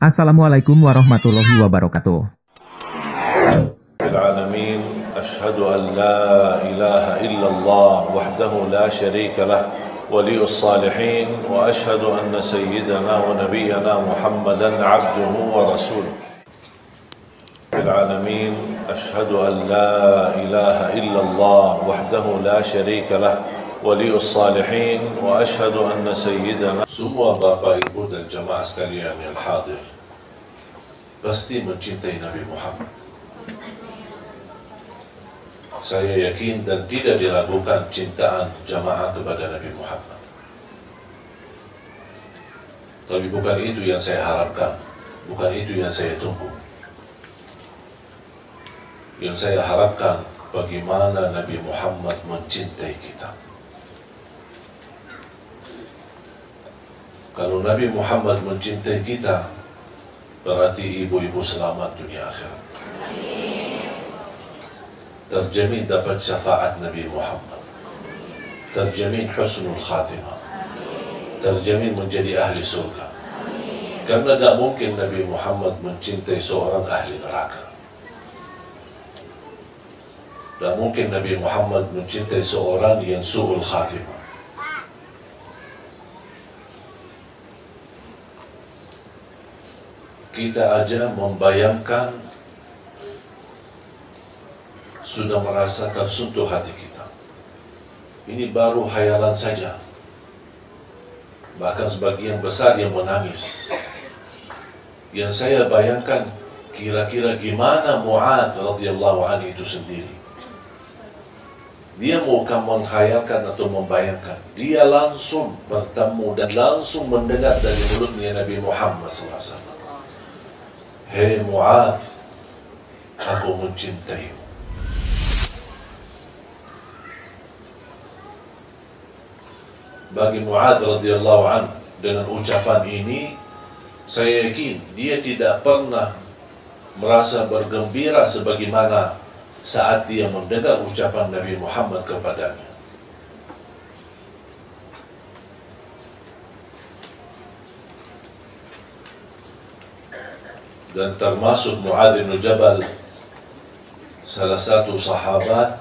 Assalamualaikum warahmatullahi wabarakatuh. العالمين أشهد أن لا إله إلا الله وحده لا شريك له ولي الصالحين وأشهد أن سيدنا ونبينا محمدا عبده ورسوله العالمين أشهد أن لا إله إلا الله وحده لا شريك له ولي الصالحين وأشهد أن سيدنا. Semua Bapak Ibu dan jemaah sekalian yang hadir pasti mencintai Nabi Muhammad. Saya yakin dan tidak diragukan cintaan jamaah kepada Nabi Muhammad. Tapi bukan itu yang saya harapkan, bukan itu yang saya tunggu. Yang saya harapkan bagaimana Nabi Muhammad mencintai kita. Kalau Nabi Muhammad mencintai kita, berarti ibu-ibu selamat dunia akhirat. Terjamin dapat syafaat Nabi Muhammad, terjamin husnul khatimah, terjamin menjadi ahli surga. Karena tidak mungkin Nabi Muhammad mencintai seorang ahli neraka. Tidak mungkin Nabi Muhammad mencintai seorang yang su'ul khatimah. Kita aja membayangkan sudah merasa tersentuh hati kita. Ini baru khayalan saja. Bahkan sebagian besar yang menangis. Yang saya bayangkan kira-kira gimana Mu'adz radhiyallahu anhu itu sendiri. Dia bukan menghayalkan atau membayangkan. Dia langsung bertemu dan langsung mendengar dari mulutnya Nabi Muhammad SAW. Hei Mu'adz, aku mencintaimu. Bagi Mu'adz radhiyallahu anhu, dengan ucapan ini saya yakin dia tidak pernah merasa bergembira sebagaimana saat dia mendengar ucapan Nabi Muhammad kepadanya. Dan termasuk Mu'adz bin Jabal, salah satu sahabat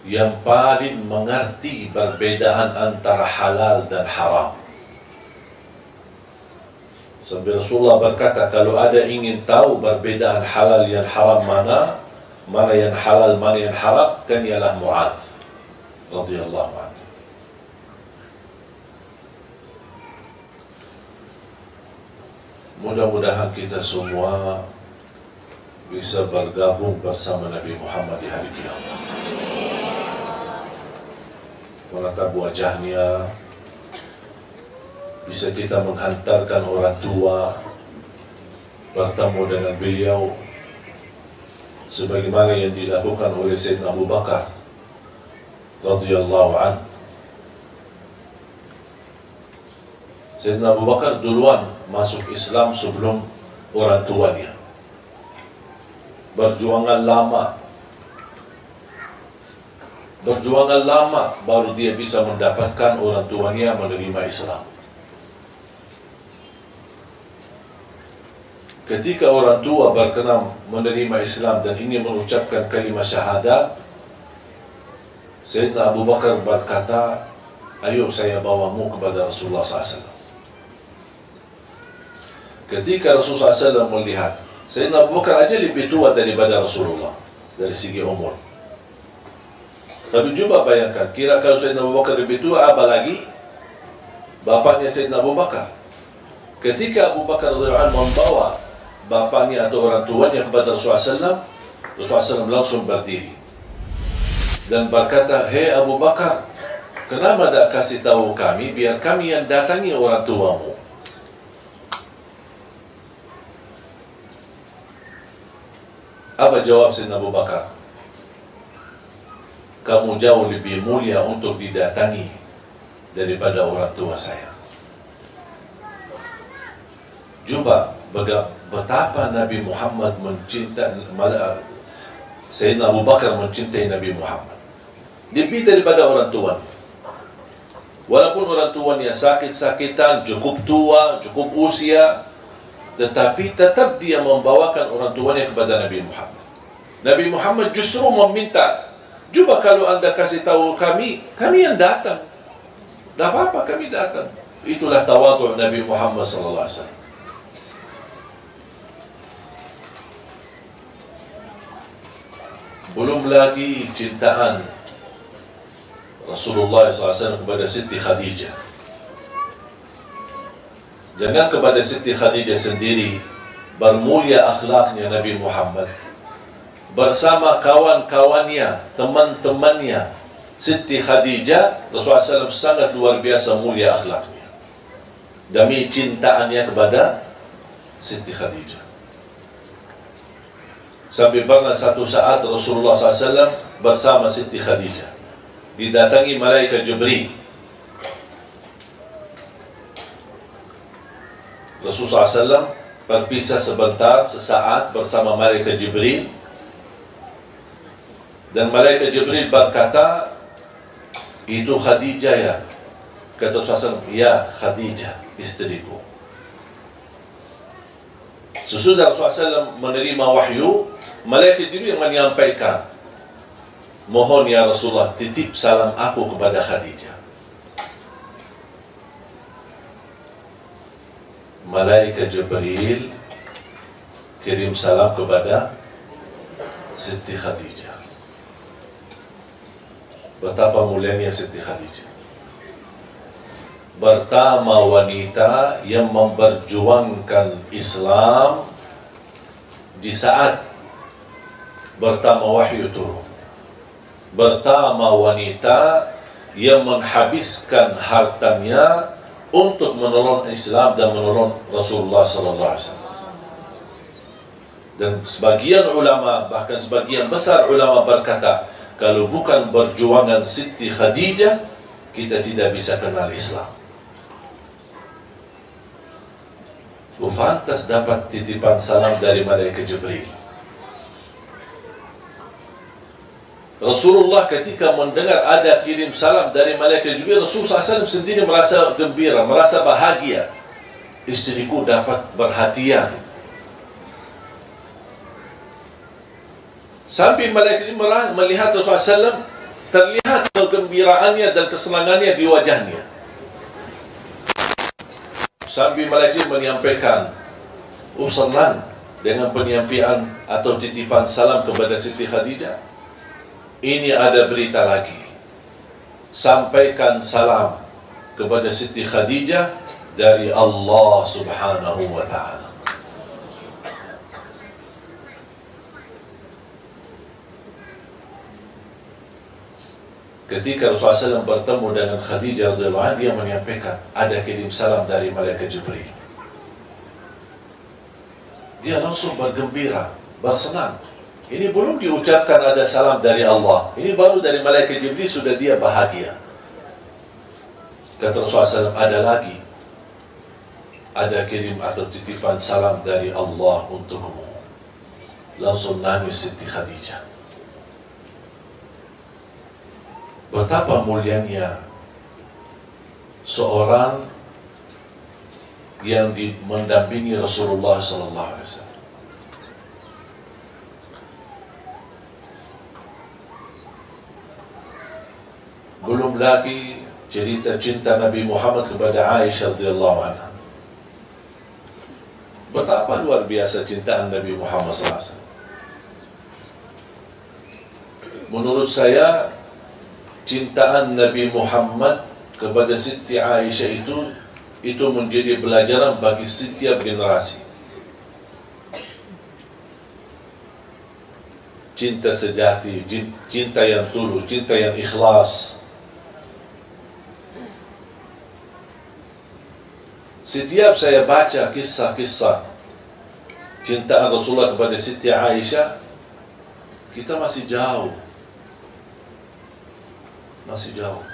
yang paling mengerti perbedaan antara halal dan haram. Sampai Rasulullah berkata, kalau ada ingin tahu perbedaan halal yang haram mana yang halal, mana yang haram, kan ialah Mu'adz radhiyallahu anhu. Mudah-mudahan kita semua bisa bergabung bersama Nabi Muhammad di hari kiamat. Menatap wajahnya, bisa kita menghantarkan orang tua bertemu dengan beliau sebagaimana yang dilakukan oleh Sayyidina Abu Bakar radhiyallahu anhu. Sayyidina Abu Bakar duluan masuk Islam sebelum orang tuanya. Berjuangan lama baru dia bisa mendapatkan orang tuanya menerima Islam. Ketika orang tua berkenan menerima Islam dan ingin mengucapkan kalimat syahadat, Sayyidina Abu Bakar berkata, ayo saya bawamu kepada Rasulullah SAW. Ketika Rasulullah SAW melihat Sayyidina Abu Bakar aja lebih tua daripada Rasulullah dari segi umur. Tapi coba bayangkan, kira kalau Sayyidina Abu Bakar lebih tua, apalagi bapaknya Sayyidina Abu Bakar. Ketika Abu Bakar radhiyallahu anhu membawa bapaknya atau orang tuanya kepada Rasulullah SAW, Rasulullah SAW langsung berdiri dan berkata, hei Abu Bakar, kenapa tak kasih tahu kami, biar kami yang datangi orang tuamu. Apa jawab Sayyidina Abu Bakar? Kamu jauh lebih mulia untuk didatangi daripada orang tua saya. Coba betapa Nabi Muhammad mencintai, Sayyidina Abu Bakar mencintai Nabi Muhammad lebih daripada orang tuanya. Walaupun orang tuanya sakit-sakitan, cukup tua, cukup usia, tetapi tetap dia membawakan orang tuanya kepada Nabi Muhammad. Nabi Muhammad justru meminta, "Coba kalau anda kasih tahu kami yang datang. Tidak apa-apa, kami datang." Itulah tawadhu Nabi Muhammad sallallahu alaihi wasallam. Belum lagi cintaan Rasulullah SAW kepada Siti Khadijah. Jangan kepada Siti Khadijah sendiri, bermulia akhlaknya Nabi Muhammad. Bersama kawan-kawannya, teman-temannya, Siti Khadijah, Rasulullah SAW sangat luar biasa mulia akhlaknya. Demi cintaannya kepada Siti Khadijah. Sampai pernah satu saat Rasulullah SAW bersama Siti Khadijah didatangi malaikat Jibril. Rasulullah SAW berpisah sebentar, sesaat bersama malaikat Jibril, dan malaikat Jibril berkata, "Itu Khadijah ya?" Kata Rasulullah SAW, "Ya, Khadijah, istriku." Sesudah Rasulullah SAW menerima wahyu, malaikat Jibril menyampaikan, "Mohon ya Rasulullah, titip salam aku kepada Khadijah." Malaikat Jibril kirim salam kepada Siti Khadijah. Betapa mulianya Siti Khadijah. Pertama wanita yang memperjuangkan Islam di saat pertama wahyu turun. Pertama wanita yang menghabiskan hartanya untuk menolong Islam dan menolong Rasulullah SAW. Dan sebagian ulama, bahkan sebagian besar ulama berkata, kalau bukan perjuangan Siti Khadijah, kita tidak bisa kenal Islam. Fantas dapat titipan salam dari malaikat Jibril. Rasulullah ketika mendengar ada kirim salam dari malaikat Jibril, Rasulullah SAW sendiri merasa gembira, merasa bahagia. Istriku dapat perhatian. Sampai malaikat Jibril melihat Rasulullah SAW, terlihat kegembiraannya dan kesenangannya di wajahnya. Sambil malaikat menyampaikan, senang dengan penyampaian atau titipan salam kepada Siti Khadijah. Ini ada berita lagi. Sampaikan salam kepada Siti Khadijah dari Allah Subhanahu wa ta'ala. Ketika Rasulullah SAW bertemu dengan Khadijah radhiyallahu anha, dia menyampaikan ada kirim salam dari malaikat Jibril. Dia langsung bergembira, bersenang. Ini belum diucapkan ada salam dari Allah. Ini baru dari malaikat Jibril sudah dia bahagia. Kata Rasulullah SAW, ada lagi. Ada kirim atau titipan salam dari Allah untukmu. Langsung nangis Siti Khadijah. Betapa mulianya seorang yang mendampingi Rasulullah SAW. Belum lagi cerita cinta Nabi Muhammad kepada Aisyah radhiyallahu anha. Betapa luar biasa cintaan Nabi Muhammad SAW. Menurut saya, cintaan Nabi Muhammad kepada Siti Aisyah itu menjadi pelajaran bagi setiap generasi. Cinta sejati, cinta yang tulus, cinta yang ikhlas. Setiap saya baca kisah-kisah cintaan Rasulullah kepada Siti Aisyah, kita masih jauh. Masih jauh.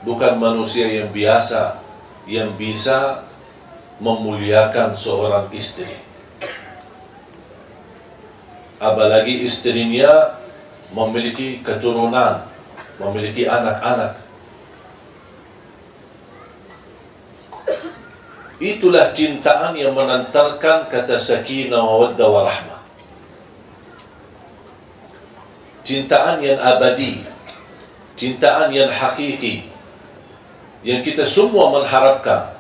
Bukan manusia yang biasa yang bisa memuliakan seorang istri. Apalagi istrinya memiliki keturunan, memiliki anak-anak. Itulah cintaan yang menantarkan kata sakinah, mawaddah, warahmah. Cintaan yang abadi, cintaan yang hakiki, yang kita semua mengharapkan.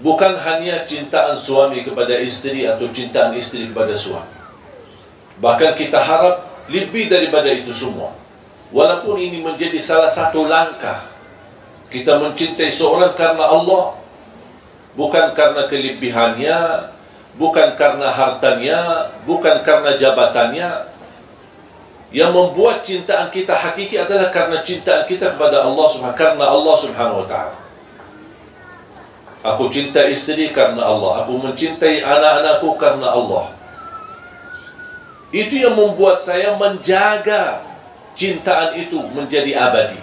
Bukan hanya cintaan suami kepada isteri atau cintaan isteri kepada suami. Bahkan kita harap lebih daripada itu semua. Walaupun ini menjadi salah satu langkah kita mencintai seorang karena Allah, bukan karena kelebihannya, bukan karena hartanya, bukan karena jabatannya. Yang membuat cintaan kita hakiki adalah karena cintaan kita kepada Allah Subhanahu wa ta'ala. Aku cinta istri karena Allah, aku mencintai anak-anakku karena Allah. Itu yang membuat saya menjaga cintaan itu menjadi abadi.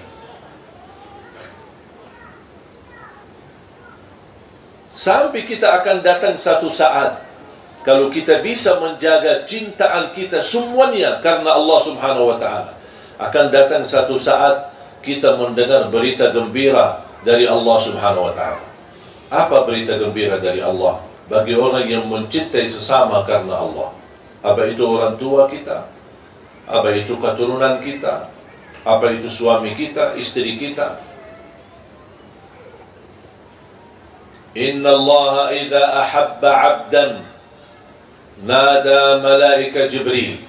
Sampai kita akan datang satu saat, kalau kita bisa menjaga cintaan kita semuanya karena Allah Subhanahu wa ta'ala, akan datang satu saat kita mendengar berita gembira dari Allah Subhanahu wa ta'ala. Apa berita gembira dari Allah bagi orang yang mencintai sesama karena Allah? Apa itu orang tua kita? Apa itu keturunan kita? Apa itu suami kita, istri kita? Inna Allah idza ahabba 'abdan nada malaika Jibril.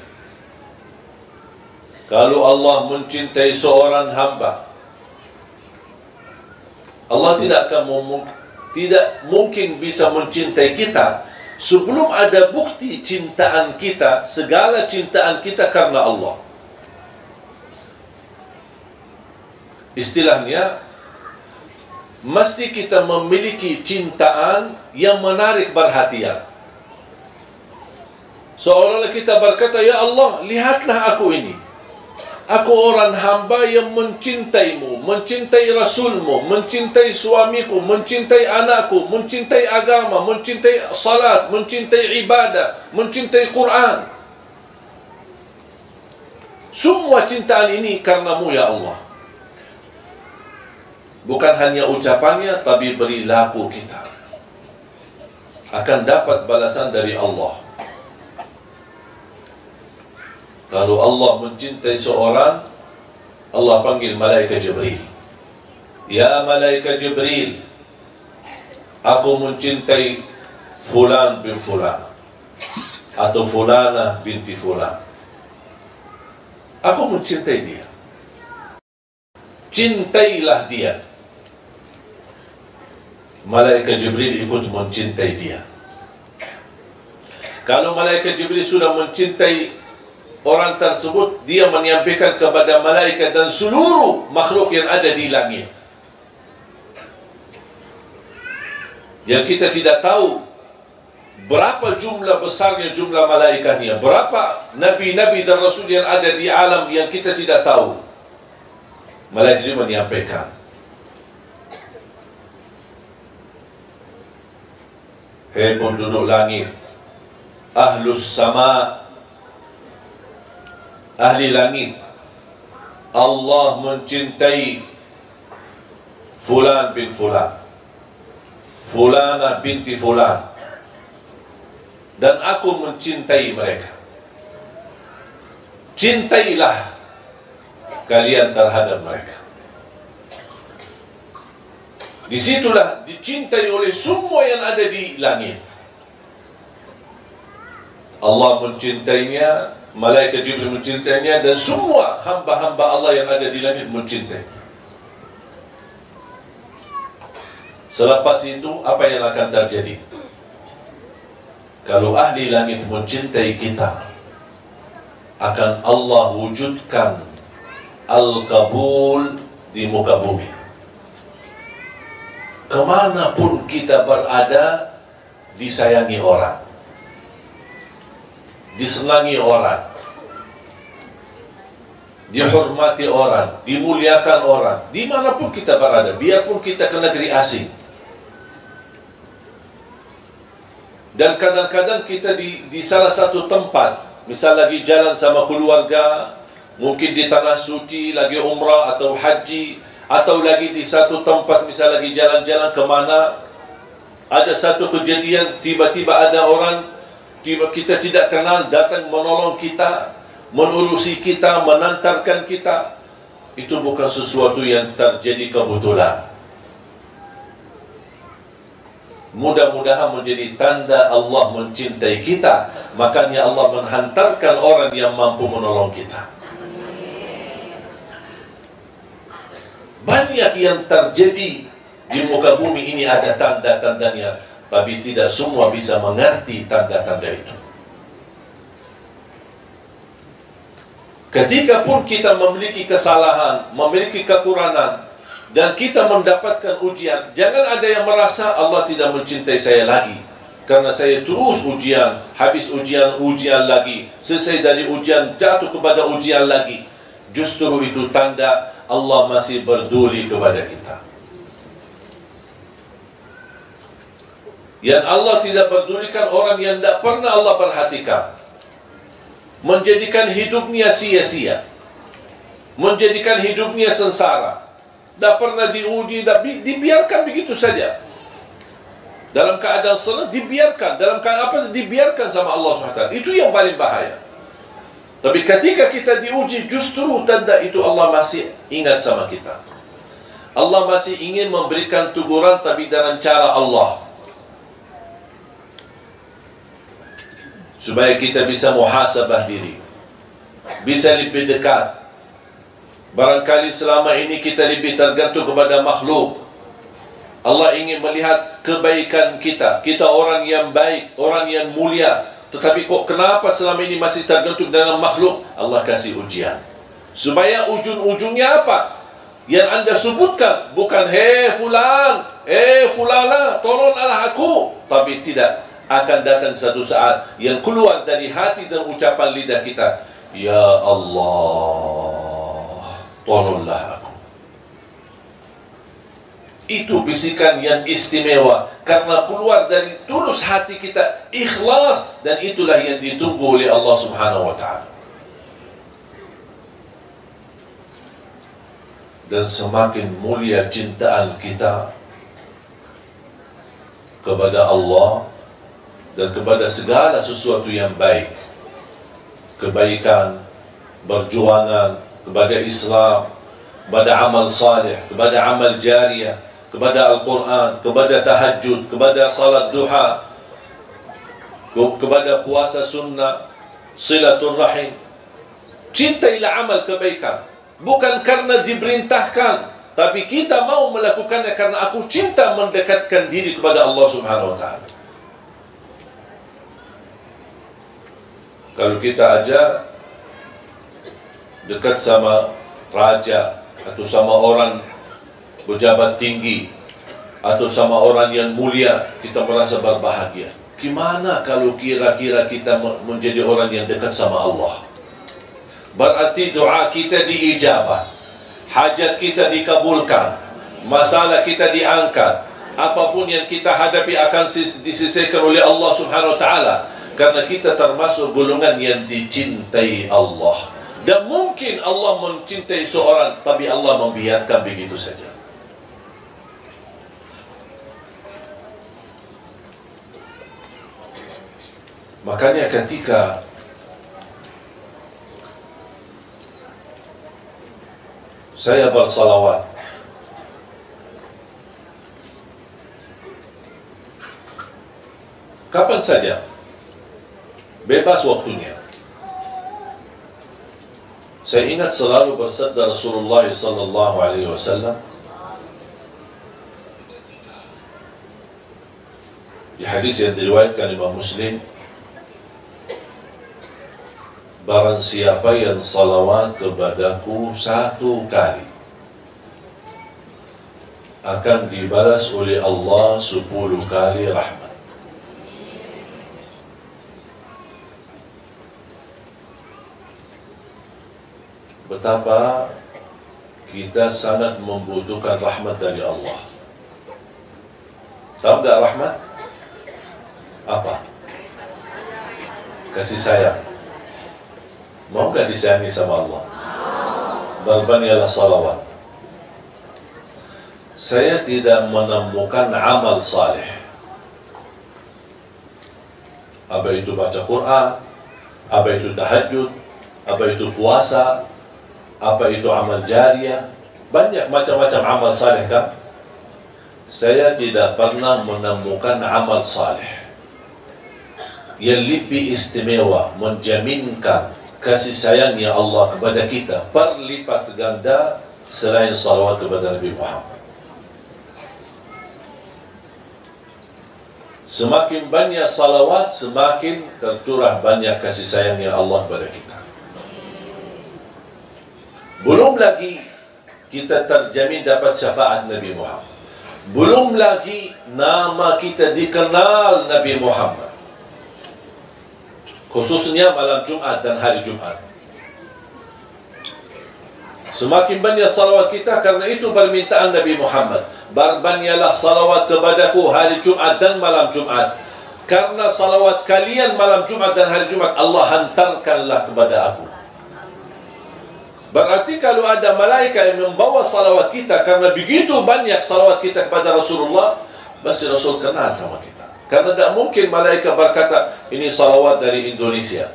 Kalau Allah mencintai seorang hamba, Allah tidak mungkin bisa mencintai kita sebelum ada bukti cintaan kita, segala cintaan kita karena Allah. Istilahnya, mesti kita memiliki cintaan yang menarik perhatian. Seolah-olah kita berkata, ya Allah, lihatlah aku ini. Aku orang hamba yang mencintaimu, mencintai Rasulmu, mencintai suamiku, mencintai anakku, mencintai agama, mencintai salat, mencintai ibadah, mencintai Quran. Semua cintaan ini karenamu ya Allah. Bukan hanya ucapannya, tapi perilaku kita akan dapat balasan dari Allah. Kalau Allah mencintai seorang, Allah panggil malaikat Jibril. Ya malaikat Jibril, aku mencintai fulan bin fulan, atau fulana binti fulan. Aku mencintai dia. Cintailah dia. Malaikat Jibril ikut mencintai dia. Kalau malaikat Jibril sudah mencintai orang tersebut, dia menyampaikan kepada malaikat dan seluruh makhluk yang ada di langit. Yang kita tidak tahu berapa jumlah besarnya jumlah malaikatnya, berapa nabi-nabi dan rasul yang ada di alam yang kita tidak tahu. Malaikat Jibril menyampaikan. Hei penduduk langit, ahlus sama, ahli langit, Allah mencintai fulan bin fulan, fulana binti fulan, dan aku mencintai mereka. Cintailah kalian terhadap mereka. Disitulah dicintai oleh semua yang ada di langit. Allah mencintainya, malaikat Jibril mencintainya, dan semua hamba-hamba Allah yang ada di langit mencintai. Selepas itu, apa yang akan terjadi? Kalau ahli langit mencintai kita, akan Allah wujudkan al-qabul di muka bumi. Kemanapun kita berada, disayangi orang, disenangi orang, dihormati orang, dimuliakan orang, dimanapun kita berada, biarpun kita ke negeri asing. Dan kadang-kadang kita di salah satu tempat, misal lagi jalan sama keluarga, mungkin di tanah suci, lagi umrah atau haji, atau lagi di satu tempat, misal lagi jalan-jalan kemana, ada satu kejadian, tiba-tiba ada orang kita tidak kenal datang menolong kita, menurusi kita, menantarkan kita. Itu bukan sesuatu yang terjadi kebetulan. Mudah-mudahan menjadi tanda Allah mencintai kita. Makanya Allah menghantarkan orang yang mampu menolong kita. Banyak yang terjadi di muka bumi ini, ada tanda-tandanya, tapi tidak semua bisa mengerti tanda-tanda itu. Ketika pun kita memiliki kesalahan, memiliki kekurangan, dan kita mendapatkan ujian, jangan ada yang merasa Allah tidak mencintai saya lagi karena saya terus ujian, habis ujian, ujian lagi, selesai dari ujian, jatuh kepada ujian lagi. Justru itu tanda Allah masih peduli kepada kita. Yang Allah tidak pedulikan orang yang tidak pernah Allah perhatikan, menjadikan hidupnya sia-sia, menjadikan hidupnya sengsara, tidak pernah diuji, dibiarkan begitu saja. Dalam keadaan senang dibiarkan, dalam keadaan apa dibiarkan sama Allah SWT. Itu yang paling bahaya. Tapi ketika kita diuji, justru tanda itu Allah masih ingat sama kita. Allah masih ingin memberikan teguran, tapi dengan cara Allah, supaya kita bisa muhasabah diri, bisa lebih dekat. Barangkali selama ini kita lebih tergantung kepada makhluk. Allah ingin melihat kebaikan kita. Kita orang yang baik, orang yang mulia, tetapi kok kenapa selama ini masih tergantung dengan makhluk? Allah kasih ujian supaya ujung-ujungnya apa? Yang anda sebutkan bukan hei fulan, fulana, tolonglah aku, tapi tidak. Akan datang satu saat yang keluar dari hati dan ucapan lidah kita, ya Allah, tolonglah aku. Itu bisikan yang istimewa karena keluar dari tulus hati kita, ikhlas, dan itulah yang ditunggu oleh Allah Subhanahu wa ta'ala. Dan semakin mulia cintaan kita kepada Allah dan kepada segala sesuatu yang baik, kebaikan, perjuangan kepada Islam, kepada amal salih, kepada amal jariyah, kepada Al-Quran, kepada tahajud, kepada salat duha, kepada puasa sunnah, silatul rahim. Cintailah amal kebaikan, bukan karena diperintahkan, tapi kita mau melakukannya karena aku cinta mendekatkan diri kepada Allah Subhanahu wa ta'ala. Kalau kita aja dekat sama raja, atau sama orang pejabat tinggi, atau sama orang yang mulia, kita merasa berbahagia. Gimana kalau kira-kira kita menjadi orang yang dekat sama Allah? Berarti doa kita diijabah, hajat kita dikabulkan, masalah kita diangkat, apapun yang kita hadapi akan diselesaikan oleh Allah Subhanahu wa ta'ala, karena kita termasuk golongan yang dicintai Allah. Dan mungkin Allah mencintai seorang, tapi Allah membiarkan begitu saja. Makanya ketika saya bersalawat, kapan saja, bebas waktunya. Saya ingat selalu bersabda Rasulullah sallallahu alaihi wasallam di hadis yang diriwayatkan Imam Muslim, barang siapa yang salawat kepadaku 1 kali, akan dibalas oleh Allah 10 kali rahmat. Betapa kita sangat membutuhkan rahmat dari Allah. Tahu tak rahmat? Apa? Kasih sayang. Mau gak disayangi sama Allah? berbanyalah salawat. Saya tidak menemukan amal saleh. Apa itu baca Quran, apa itu tahajud, apa itu puasa, apa itu amal jariah, banyak macam-macam amal saleh kan? Saya tidak pernah menemukan amal saleh yang lebih istimewa menjaminkan kasih sayangnya Allah kepada kita berlipat ganda selain salawat kepada Nabi Muhammad. Semakin banyak salawat, semakin tercurah banyak kasih sayangnya Allah kepada kita. Belum lagi kita terjamin dapat syafaat Nabi Muhammad. Belum lagi nama kita dikenal Nabi Muhammad, khususnya malam Jumat dan hari Jumat. Semakin banyak salawat kita, karena itu permintaan Nabi Muhammad, berbanyalah salawat kepadaku hari Jumat dan malam Jumat, karena salawat kalian malam Jumat dan hari Jumat Allah hantarkanlah kepada aku. Berarti kalau ada malaikat yang membawa salawat kita, karena begitu banyak salawat kita kepada Rasulullah, pasti Rasul kenal sama kita. Karena tidak mungkin malaikat berkata, ini salawat dari Indonesia.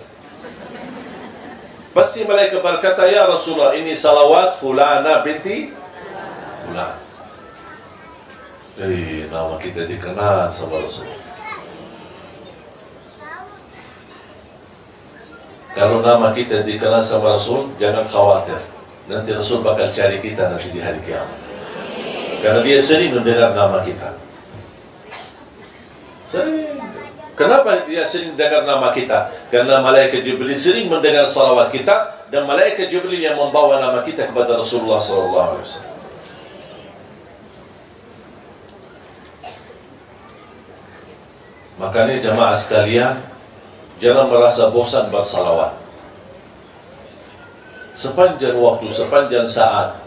Pasti malaikat berkata, ya Rasulullah, ini salawat fulana binti fulan. Jadi nama kita dikenal sama Rasulullah. Kalau nama kita dikenal sama Rasul, jangan khawatir. Nanti Rasul bakal cari kita nanti di hari kiamat. Karena dia sering mendengar nama kita. Sering. Kenapa dia sering dengar nama kita? Karena malaikat Jibril sering mendengar salawat kita, dan malaikat Jibril yang membawa nama kita kepada Rasulullah SAW. Makanya jamaah sekalian, jangan merasa bosan bersalawat. Sepanjang waktu, sepanjang saat,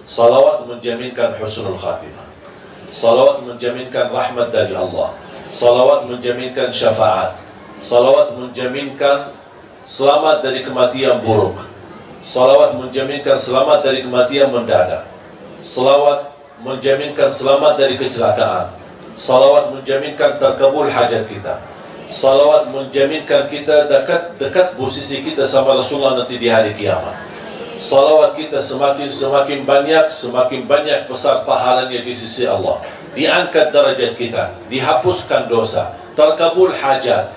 salawat menjaminkan husnul khatimah. Salawat menjaminkan rahmat dari Allah. Salawat menjaminkan syafaat. Salawat menjaminkan selamat dari kematian buruk. Salawat menjaminkan selamat dari kematian mendadak. Salawat menjaminkan selamat dari kecelakaan. Salawat menjaminkan terkabul hajat kita. Salawat menjaminkan kita dekat posisi kita sama Rasulullah nanti di hari kiamat. Salawat kita semakin banyak besar pahalanya di sisi Allah. Diangkat derajat kita, dihapuskan dosa, terkabul hajat,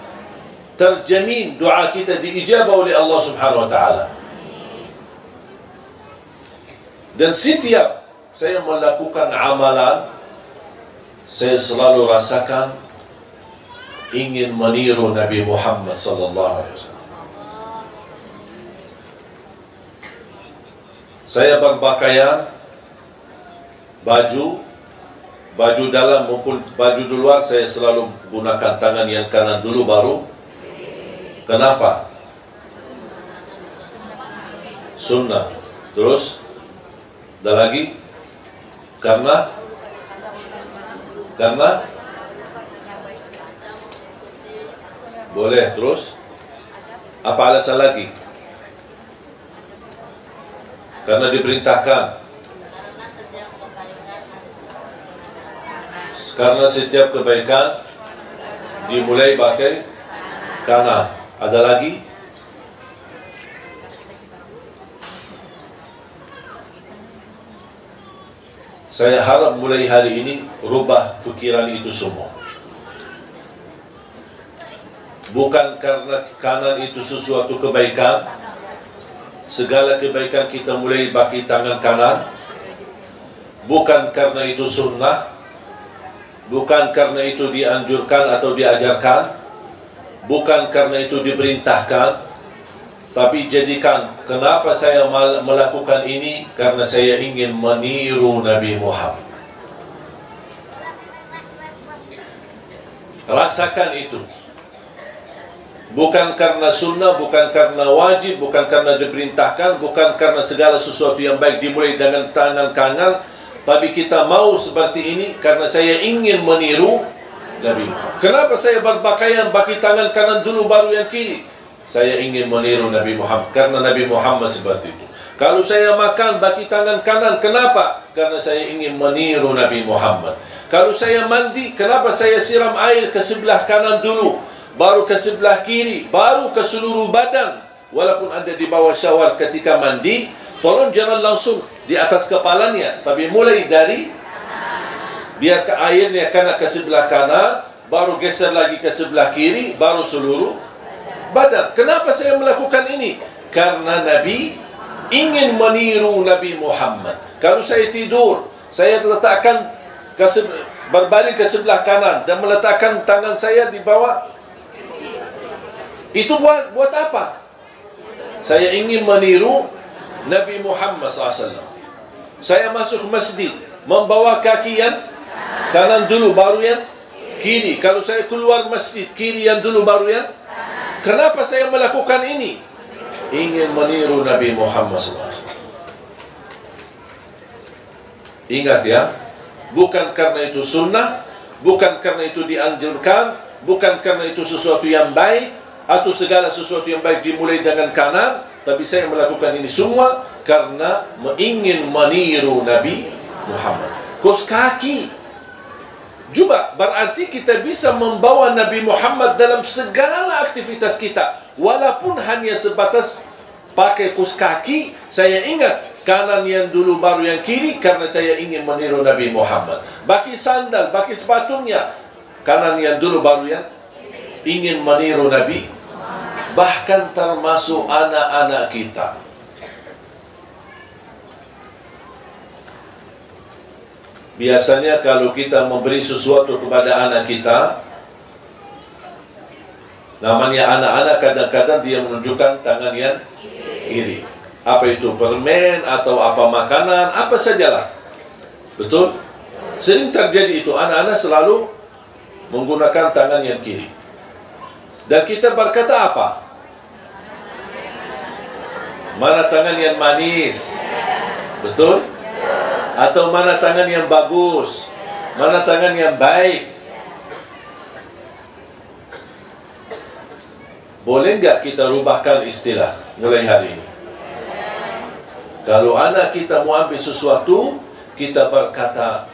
terjamin doa kita diijabah oleh Allah Subhanahu wa taala. Dan setiap saya melakukan amalan, saya selalu rasakan ingin meniru Nabi Muhammad sallallahu alaihi wasallam. Saya berpakaian baju dalam maupun baju di luar, saya selalu gunakan tangan yang kanan dulu baru. Kenapa? Sunnah. Terus ada lagi? Karena boleh. Terus apa alasan lagi? Karena diperintahkan. Karena setiap kebaikan dimulai pakai kanan. Ada lagi? Saya harap mulai hari ini rubah pikiran itu semua. Bukan karena kanan itu sesuatu kebaikan. Segala kebaikan kita mulai pakai tangan kanan. Bukan karena itu sunnah. Bukan karena itu dianjurkan atau diajarkan. Bukan karena itu diperintahkan. Tapi jadikan, kenapa saya melakukan ini? Karena saya ingin meniru Nabi Muhammad. Rasakan itu. Bukan karena sunnah, bukan karena wajib, bukan karena diperintahkan, bukan karena segala sesuatu yang baik dimulai dengan tangan kanan, tapi kita mau seperti ini karena saya ingin meniru Nabi Muhammad. Kenapa saya berpakaian pakai tangan kanan dulu baru yang kiri? Saya ingin meniru Nabi Muhammad karena Nabi Muhammad seperti itu. Kalau saya makan bagi tangan kanan, kenapa? Karena saya ingin meniru Nabi Muhammad. Kalau saya mandi, kenapa saya siram air ke sebelah kanan dulu, baru ke sebelah kiri, baru ke seluruh badan. Walaupun Anda di bawah syawar ketika mandi, tolong jangan langsung di atas kepalanya, tapi mulai dari biar ke airnya kena ke sebelah kanan, baru geser lagi ke sebelah kiri, baru seluruh badan. Kenapa saya melakukan ini? Karena Nabi ingin meniru Nabi Muhammad. Kalau saya tidur, saya letakkan berbaring ke sebelah kanan dan meletakkan tangan saya di bawah. Itu buat apa? Saya ingin meniru Nabi Muhammad SAW. Saya masuk masjid, membawa kaki yang kanan dulu, baru yang kiri. Kalau saya keluar masjid, kiri yang dulu, baru yang. Kenapa saya melakukan ini? Ingin meniru Nabi Muhammad SAW. Ingat ya, bukan karena itu sunnah, bukan karena itu dianjurkan, bukan karena itu sesuatu yang baik, atau segala sesuatu yang baik dimulai dengan kanan, tapi saya melakukan ini semua karena ingin meniru Nabi Muhammad. Kos kaki juga berarti kita bisa membawa Nabi Muhammad dalam segala aktivitas kita. Walaupun hanya sebatas pakai kos kaki, saya ingat kanan yang dulu baru yang kiri, karena saya ingin meniru Nabi Muhammad. Bagi sandal, bagi sepatunya, kanan yang dulu baru yang ingin meniru Nabi. Bahkan termasuk anak-anak kita. Biasanya kalau kita memberi sesuatu kepada anak kita, namanya anak-anak, kadang-kadang dia menunjukkan tangan yang kiri. Apa itu, permen atau apa makanan, apa sajalah. Betul? Sering terjadi itu, anak-anak selalu menggunakan tangan yang kiri. Dan kita berkata apa? Mana tangan yang manis? Betul? Atau mana tangan yang bagus? Mana tangan yang baik? Boleh nggak kita rubahkan istilah mulai hari ini? Kalau anak kita mau ambil sesuatu, kita berkata,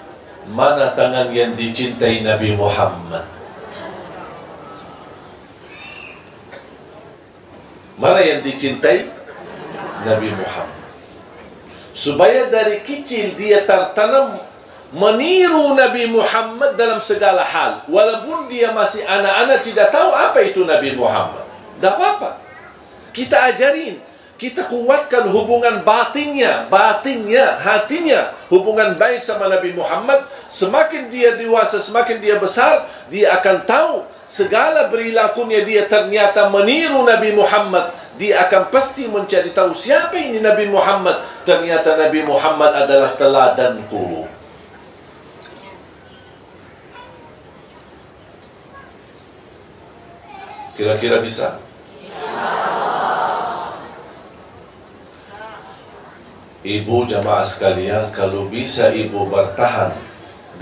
mana tangan yang dicintai Nabi Muhammad? Mana yang dicintai Nabi Muhammad? Supaya dari kecil dia tertanam meniru Nabi Muhammad dalam segala hal. Walaupun dia masih anak-anak tidak tahu apa itu Nabi Muhammad, tidak apa-apa. Kita ajarin, kita kuatkan hubungan batinnya, hatinya, hubungan baik sama Nabi Muhammad. Semakin dia dewasa, semakin dia besar, dia akan tahu segala perilakunya dia ternyata meniru Nabi Muhammad. Dia akan pasti mencari tahu siapa ini Nabi Muhammad. Ternyata Nabi Muhammad adalah teladanku. Kira-kira bisa? Ibu jamaah sekalian, kalau bisa ibu bertahan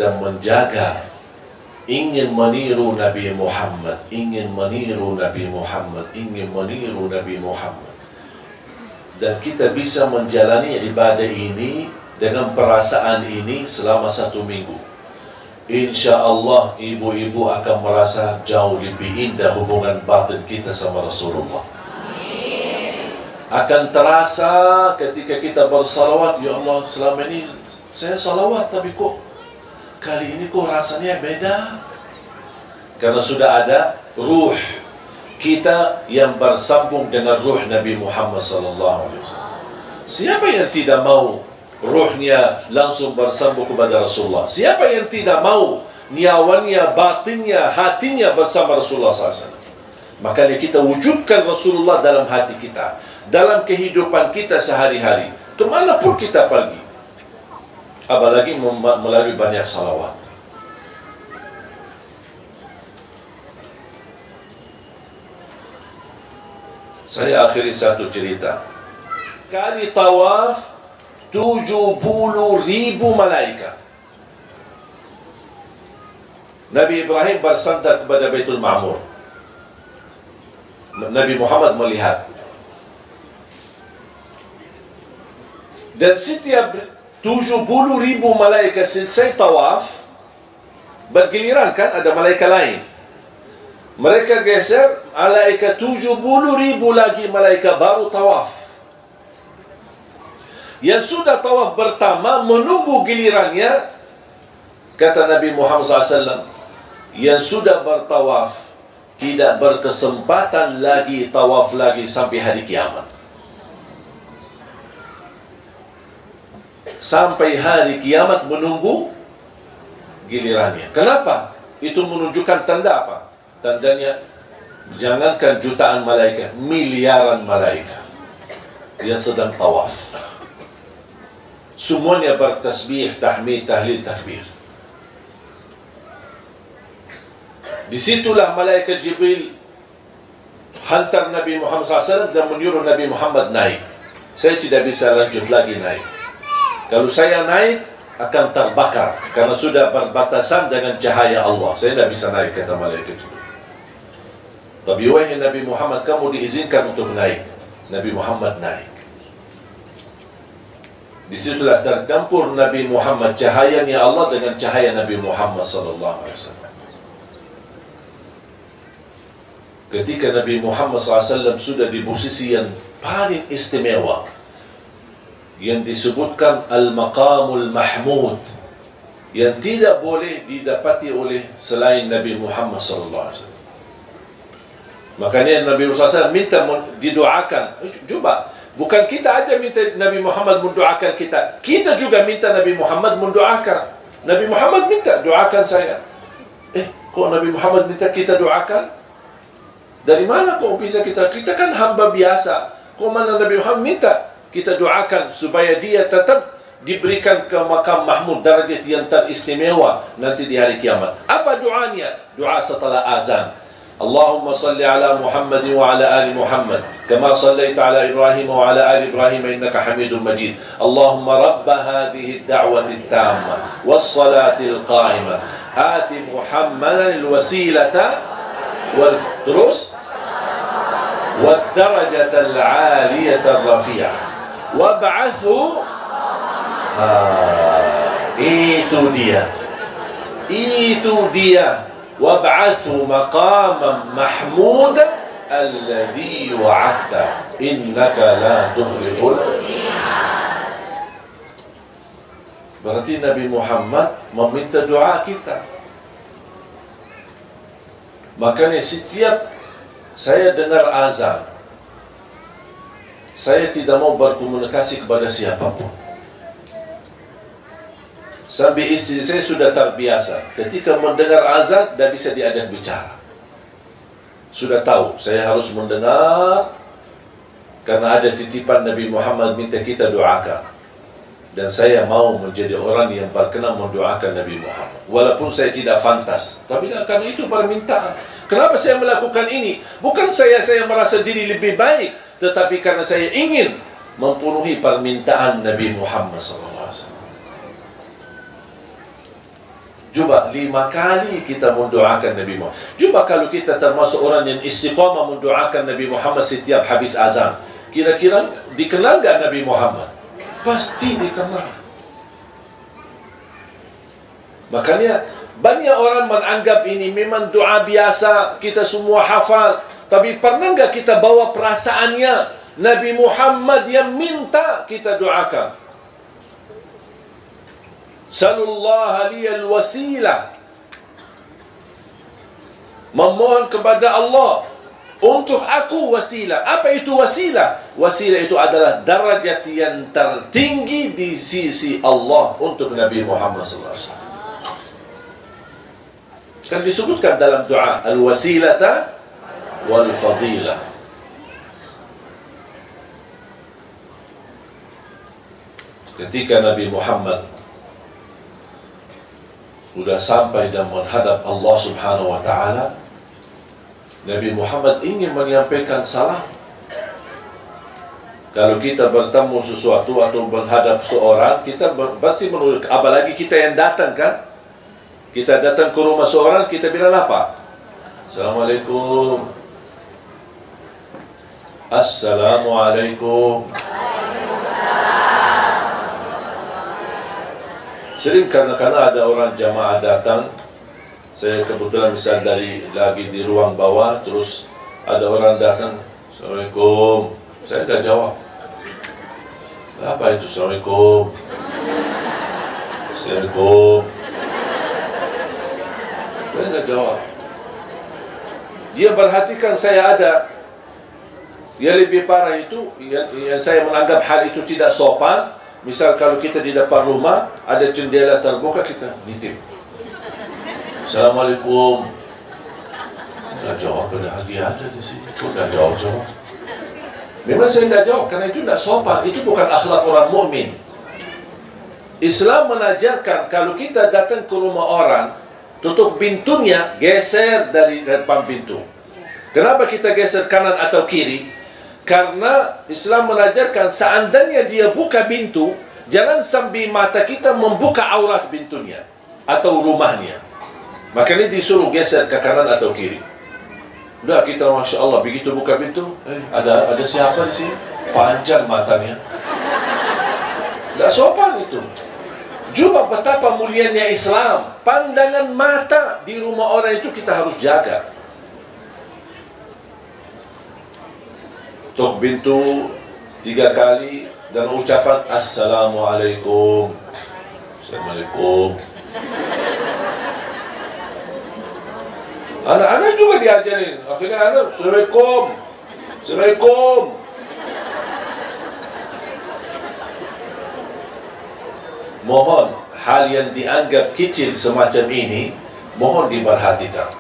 dan menjaga, ingin meniru Nabi Muhammad, ingin meniru Nabi Muhammad, ingin meniru Nabi Muhammad, dan kita bisa menjalani ibadah ini dengan perasaan ini selama 1 minggu, insya Allah ibu-ibu akan merasa jauh lebih indah hubungan batin kita sama Rasulullah. Akan terasa ketika kita bersalawat, ya Allah, selama ini saya salawat, tapi kok kali ini kok rasanya beda. Karena sudah ada ruh kita yang bersambung dengan ruh Nabi Muhammad SAW. Siapa yang tidak mau ruhnya langsung bersambung kepada Rasulullah? Siapa yang tidak mau nyawanya, batinnya, hatinya bersama Rasulullah SAW? Makanya kita wujudkan Rasulullah dalam hati kita, dalam kehidupan kita sehari-hari, kemanapun kita pergi. Apalagi melalui banyak salawat. Saya akhiri satu cerita. Kali tawaf 70.000 malaikat. Nabi Ibrahim bersandar kepada Baitul Ma'mur. Nabi Muhammad melihat. Dan setiap 70,000 malaikat selesai tawaf, bergiliran kan, ada malaikat lain. Mereka geser, malaikat 70,000 lagi malaikat baru tawaf. Yang sudah tawaf pertama menunggu gilirannya, kata Nabi Muhammad SAW, yang sudah bertawaf tidak berkesempatan lagi tawaf lagi sampai hari kiamat. Sampai hari kiamat menunggu gilirannya. Kenapa? Itu menunjukkan tanda apa? Tandanya, jangankan jutaan malaikat, miliaran malaikat yang sedang tawaf. Semuanya bertasbih, tahmid, tahlil, takbir. Disitulah malaikat Jibril hantar Nabi Muhammad SAW dan menyuruh Nabi Muhammad naik. Saya tidak bisa lanjut lagi naik. Kalau saya naik akan terbakar karena sudah berbatasan dengan cahaya Allah. Saya tidak bisa naik, kata malaikat itu. Tapi wahai Nabi Muhammad, kamu diizinkan untuk naik. Nabi Muhammad naik. Disitulah tercampur Nabi Muhammad, cahayanya Allah dengan cahaya Nabi Muhammad SAW. Ketika Nabi Muhammad SAW sudah di posisi yang paling istimewa, yang disebutkan Al-Maqamul Mahmud, yang tidak boleh didapati oleh selain Nabi Muhammad SAW. Makanya Nabi SAW minta didoakan. Coba, bukan kita aja minta Nabi Muhammad mendoakan kita, kita juga minta Nabi Muhammad mendoakan. Nabi Muhammad minta, doakan saya. Kok Nabi Muhammad minta kita doakan? Dari mana kok bisa kita? Kita kan hamba biasa. Kok mana Nabi Muhammad minta kita doakan supaya dia tetap diberikan ke makam mahmud, darajat yang teristimewa nanti di hari kiamat? Apa doanya? Doa setelah azan. Allahumma salli ala Muhammad wa ala ali Muhammad kama sallaita ala Ibrahim wa ala ali Ibrahim innaka Hamidum Majid. Allahumma rabba hadhihi ad-da'wati at-tamma was-salati al-qa'imah ati Muhammadan al-wasilata wal-terus wad-darajata al-'aliyata ar-rafi'ah wab'athu. Itu dia wab'athu maqaman mahmudan alladhi wa'adta innaka la tukhliful. Berarti Nabi Muhammad meminta doa kita. Makanya setiap saya dengar azan, saya tidak mau berkomunikasi kepada siapapun. Sampai istri saya sudah terbiasa, ketika mendengar azan, tidak bisa diajak bicara. Sudah tahu, saya harus mendengar, karena ada titipan Nabi Muhammad minta kita doakan. Dan saya mau menjadi orang yang berkenan mendoakan Nabi Muhammad. Walaupun saya tidak fantas, tapi karena itu permintaan. Kenapa saya melakukan ini? Bukan saya merasa diri lebih baik, tetapi karena saya ingin memenuhi permintaan Nabi Muhammad SAW. Coba 5 kali kita mendoakan Nabi Muhammad. Coba kalau kita termasuk orang yang istiqamah mendoakan Nabi Muhammad setiap habis azan, kira-kira dikenal gak Nabi Muhammad? Pasti dikenal. Makanya banyak orang menganggap ini memang doa biasa, kita semua hafal. Tapi pernah gak kita bawa perasaannya Nabi Muhammad yang minta kita doakan? Sallallahu liyal wasilah, memohon kepada Allah untuk aku wasilah. Apa itu wasilah? Wasilah itu adalah darajat yang tertinggi di sisi Allah untuk Nabi Muhammad SAW. Kan disebutkan dalam doa al-wasilata wal-fadilah. Ketika Nabi Muhammad sudah sampai dan menghadap Allah Subhanahu wa ta'ala, Nabi Muhammad ingin menyampaikan salam. Kalau kita bertemu sesuatu atau menghadap seorang, kita pasti menurut, apalagi kita yang datang kan, kita datang ke rumah seorang, kita bilang apa? Assalamualaikum. Assalamualaikum. Sering kadang-kadang ada orang jamaah datang, saya kebetulan misal lagi di ruang bawah, terus ada orang datang, Assalamualaikum, saya dah jawab. Apa itu Assalamualaikum? Assalamualaikum. Saya dah jawab. Dia perhatikan saya ada. Yang lebih parah itu, yang saya menganggap hal itu tidak sopan. Misal kalau kita di depan rumah, ada jendela terbuka, kita nitip. Assalamualaikum. Dah jawab, padahal dia ada di sini. Kok dah jawab? Memang saya dah jawab, karena itu tidak sopan. Itu bukan akhlak orang mukmin. Islam mengajarkan kalau kita datang ke rumah orang, tutup pintunya, geser dari depan pintu. Kenapa kita geser kanan atau kiri? Karena Islam mengajarkan seandainya dia buka pintu, jangan sambil mata kita membuka aurat pintunya atau rumahnya. Makanya disuruh geser ke kanan atau kiri. Udah kita Masya Allah begitu buka pintu, ada siapa di sini? Panjang matanya. Tidak sopan itu. Juga betapa mulianya Islam. Pandangan mata di rumah orang itu kita harus jaga. Tok pintu 3 kali dan ucapan Assalamualaikum. Assalamualaikum. Anak-anak juga diajarin. Akhirnya anak Assalamualaikum. Assalamualaikum. Mohon hal yang dianggap kecil semacam ini mohon diperhatikan.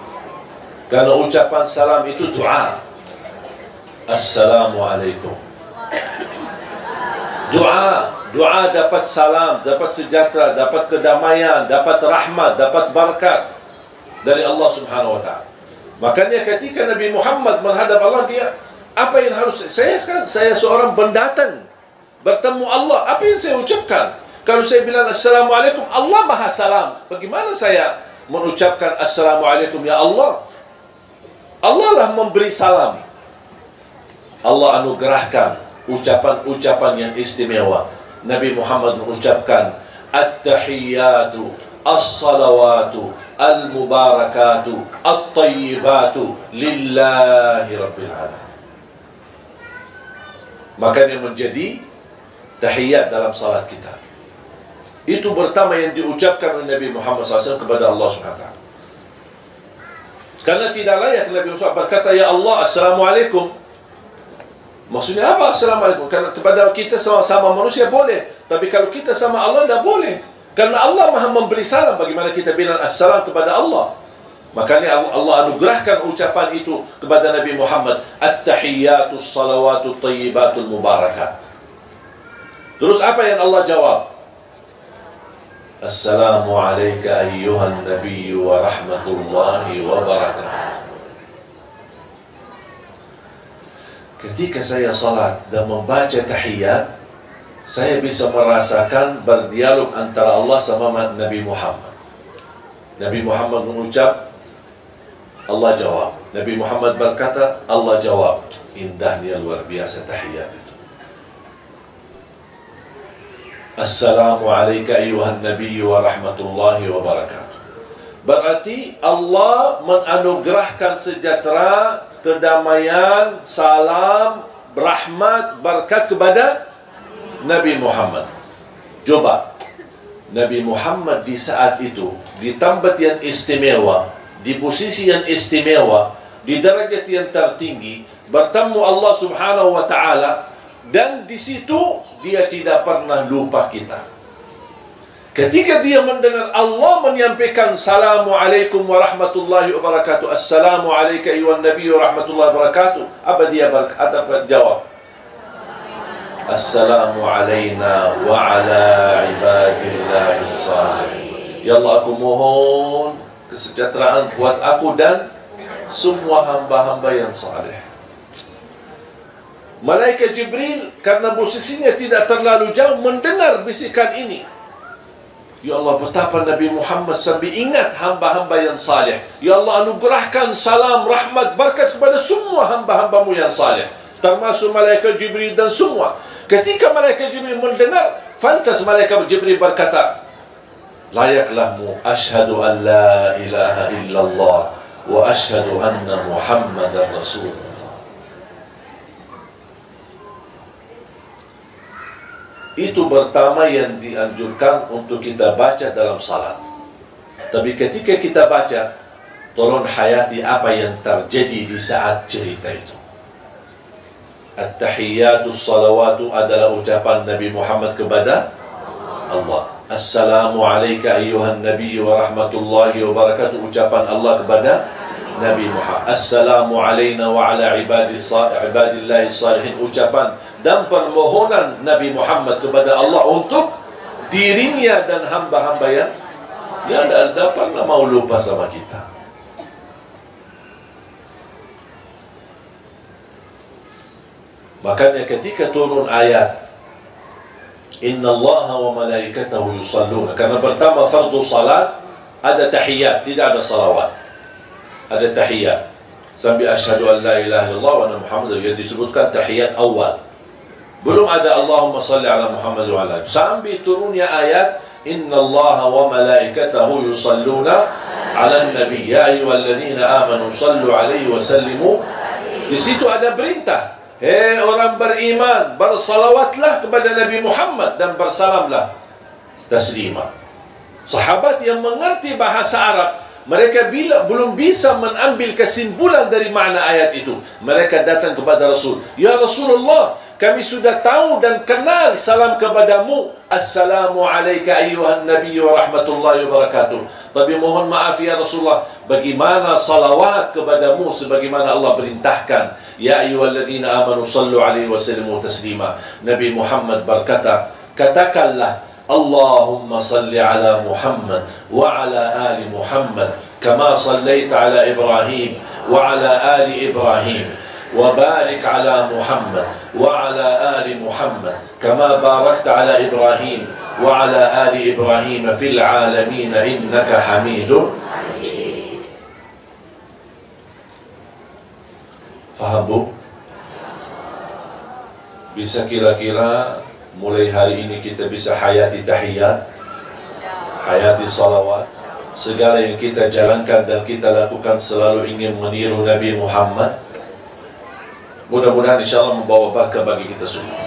Karena ucapan salam itu doa. Assalamualaikum. Doa dapat salam, dapat sejahtera, dapat kedamaian, dapat rahmat, dapat berkat dari Allah Subhanahu wa taala. Makanya ketika Nabi Muhammad menghadap Allah, dia apa yang harus saya seorang pendatang bertemu Allah, apa yang saya ucapkan? Kalau saya bilang Assalamualaikum, Allah Maha Salam. Bagaimana saya mengucapkan Assalamualaikum ya Allah? Allah lah memberi salam. Allah anugerahkan ucapan-ucapan yang istimewa. Nabi Muhammad mengucapkan At-tahiyyatu, As-salawatu, Al-mubarakatu, At-tayyibatu Lillahi Rabbil Alamin. Makanya menjadi tahiyyat dalam salat kita. Itu pertama yang diucapkan oleh Nabi Muhammad SAW kepada Allah SWT. Karena tidak layak Nabi Muhammad berkata Ya Allah, Assalamualaikum. Maksudnya apa Assalamualaikum? Karena kepada kita sama manusia boleh, tapi kalau kita sama Allah tidak boleh. Karena Allah Maha memberi salam. Bagaimana kita bilang assalam kepada Allah? Makanya Allah anugerahkan ucapan itu kepada Nabi Muhammad. At-tahiyyatu, as-salawatu, at-tayyibatu, al-mubarakat. Terus apa yang Allah jawab? Assalamu alayka ayyuhan nabiyyu wa rahmatullahi wa barakatuh. Ketika saya salat dan membaca tahiyyat, saya bisa merasakan berdialog antara Allah sama Nabi Muhammad. Nabi Muhammad mengucap, Allah jawab. Nabi Muhammad berkata, Allah jawab. Indahnya luar biasa tahiyyat itu. Assalamu alayka ayyuhan nabiyyu wa rahmatullahi wa barakatuh. Berarti Allah menganugerahkan sejahtera, kedamaian, salam, rahmat, berkat kepada Nabi Muhammad. Coba Nabi Muhammad di saat itu, di tempat yang istimewa, di posisi yang istimewa, di derajat yang tertinggi, bertemu Allah Subhanahu wa taala, dan di situ dia tidak pernah lupa kita. Ketika dia mendengar Allah menyampaikan Assalamualaikum warahmatullahi wabarakatuh, Assalamu alayka ayyuhan nabiyyu warahmatullahi wabarakatuh, apa dia jawab? Assalamu alayna wa ala ibadillahis salihin. Ya Allah, aku mohon kesejahteraan buat aku dan semua hamba-hamba yang saleh. Malaikat Jibril karena posisinya tidak terlalu jauh mendengar bisikan ini. Ya Allah, betapa Nabi Muhammad sampai ingat hamba-hamba yang saleh. Ya Allah, anugerahkan salam, rahmat, berkat kepada semua hamba-hambamu yang saleh, termasuk malaikat Jibril dan semua. Ketika malaikat Jibril mendengar, fantas malaikat Jibril berkata, layaklah mu asyhadu an la ilaha illallah wa asyhadu anna Muhammadar Rasulullah. Itu pertama yang dianjurkan untuk kita baca dalam salat. Tapi ketika kita baca, tolong hayati apa yang terjadi di saat cerita itu. At-tahiyyatu salawatu adalah ucapan Nabi Muhammad kepada Allah. Assalamu alayka ayyuhan nabiy wa rahmatullahi wa barakatuh, ucapan Allah kepada Nabi Muhammad. Assalamu alayna wa ala ibadillahi salihin, ucapan dan permohonan Nabi Muhammad kepada Allah untuk dirinya dan hamba-hamba yang tidak pernah mau lupa sama kita. Makanya ketika turun ayat Inna Allaha wa malaikatahu yusalluna, karena pertama fardu salat ada tahiyat, tidak ada salawat, ada tahiyat sampai asyhadu an la ilaha illallah wa anna Muhammadar, yang disebutkan tahiyat awal, belum ada Allahumma salli ala Muhammad wa ala, sampai turunnya ayat Inna Allaha wa malaikatahu yusalluna ala nabi ya ayyuhalladzina amanu sallu alaihi wa sallimu. Di situ ada perintah, hei orang beriman, bersalawatlah kepada Nabi Muhammad dan bersalamlah taslima. Sahabat yang mengerti bahasa Arab, mereka belum bisa mengambil kesimpulan dari makna ayat itu. Mereka datang kepada Rasul, ya Rasulullah, kami sudah tahu dan kenal salam kepadamu, assalamu alayka ayyuhan nabiy wa rahmatullahi wa barakatuh, tapi mohon maaf ya Rasulullah, bagaimana salawat kepadamu sebagaimana Allah perintahkan, ya ayyuhalladzina amanu sallu alaihi wa sallimu taslima. Nabi Muhammad berkata, katakanlah Allahumma salli ala Muhammad wa ala ali Muhammad kama sallaita ala Ibrahim wa ala ali Ibrahim wa barik ala Muhammad wa ala ali Muhammad kama barakta ala Ibrahim wa ala ali Ibrahim fil alamin innaka Hamidun. Faham bu? Bisa kira-kira mulai hari ini kita bisa hayati tahiyat, hayati salawat, segala yang kita jalankan dan kita lakukan selalu ingin meniru Nabi Muhammad. Mudah-mudahan insyaAllah membawa barakah bagi kita semua.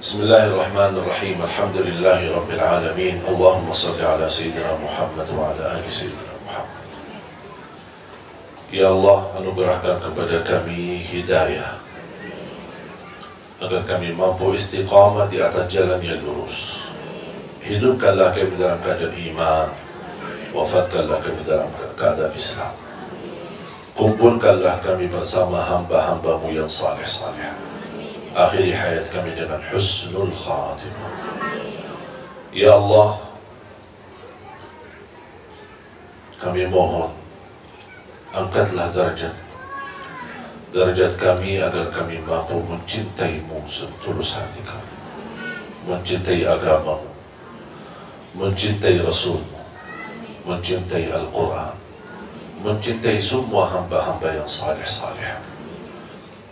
Bismillahirrahmanirrahim. Alhamdulillahi Rabbil Alamin. Allahumma salli ala Sayyidina Muhammad wa ala ali Sayyidina Muhammad. Ya Allah, anugerahkan kepada kami hidayah agar kami mampu istiqamah di atas jalan yang lurus. Hidupkanlah kami dalam keadaan iman, wafatkanlah kami dalam keadaan Islam. Kumpulkanlah kami bersama hamba-hambamu yang saleh-saleh. Akhiri hayat kami dengan husnul khatimah. Ya Allah, kami mohon, angkatlah derajat kami agar kami mampu mencintaimu setulus hati kami, mencintai agamamu, mencintai Rasulmu, mencintai Al-Quran, mencintai semua hamba-hamba yang saleh-saleh.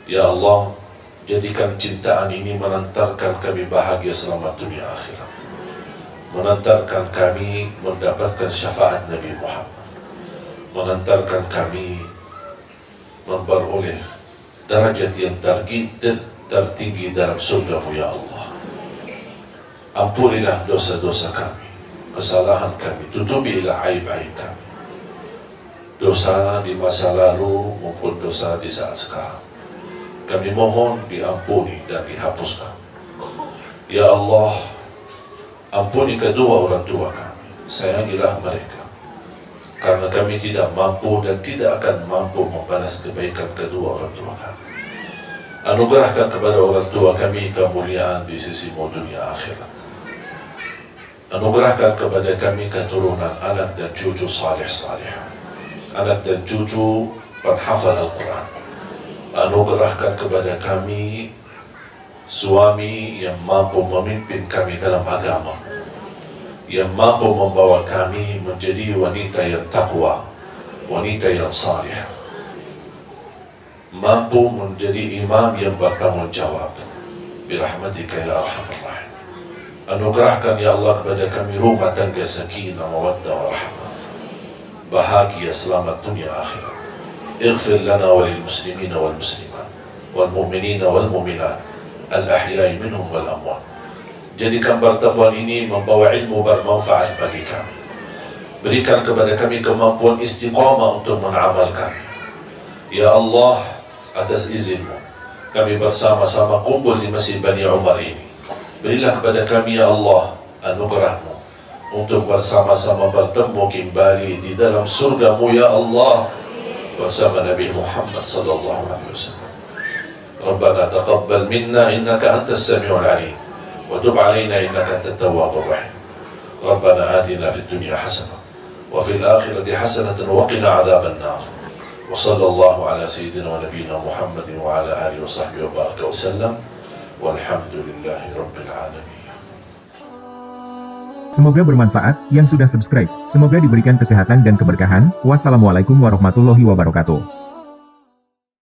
Ya Allah, jadikan cintaan ini mengantarkan kami bahagia selamat dunia akhirat, mengantarkan kami mendapatkan syafaat Nabi Muhammad, mengantarkan kami memperoleh derajat yang tertinggi dalam surga-Mu ya Allah. Ampunilah dosa-dosa kami, kesalahan kami, tutupilah aib-aib kami, dosa di masa lalu maupun dosa di saat sekarang. Kami mohon diampuni dan dihapuskan. Ya Allah, ampuni kedua orang tua kami, sayangilah mereka, karena kami tidak mampu dan tidak akan mampu membalas kebaikan kedua orang tua kami. Anugerahkan kepada orang tua kami kemuliaan di sisi-Mu dunia akhirat. Anugerahkan kepada kami keturunan anak dan cucu saleh-saleh, anak dan cucu penghafal Al-Quran. Anugerahkan kepada kami suami yang mampu memimpin kami dalam agama, yang mampu membawa kami menjadi wanita yang takwa, wanita yang salih, mampu menjadi imam yang bertanggung jawab. Birahmatika ya arhamar rahim. Anugerahkan ya Allah kepada kami rumah tangga sakinah, mawaddah, warahmah, bahagia selamat dunia akhirat. Ighfir lana walil muslimina wal muslimat wal mu'minina wal mu'minat al ahya'i minhum wal amwat. Jadikan pertemuan ini membawa ilmu bermanfaat bagi kami. Berikan kepada kami kemampuan istiqamah untuk mengamalkan. Ya Allah, atas izin-Mu kami bersama-sama kumpul di Masjid Bani Umar ini. Berilah kepada kami ya Allah anugerah-Mu untuk bersama-sama bertemu kembali di dalam surga-Mu ya Allah bersama Nabi Muhammad sallallahu alaihi wasallam. Rabbana taqabbal minna innaka antas samiul alim wa tub alaina innaka antat tawwabur rahim. Rabbana atina fid dunya hasanah wa fil akhirati hasanah wa qina adzaban nar. Wa sallallahu ala sayyidina wa nabiyyina Muhammadin wa ala alihi wa sahbihi wa baraka wa sallam. Walhamdulillahi rabbil alamin. Semoga bermanfaat yang sudah subscribe. Semoga diberikan kesehatan dan keberkahan. Wassalamualaikum warahmatullahi wabarakatuh.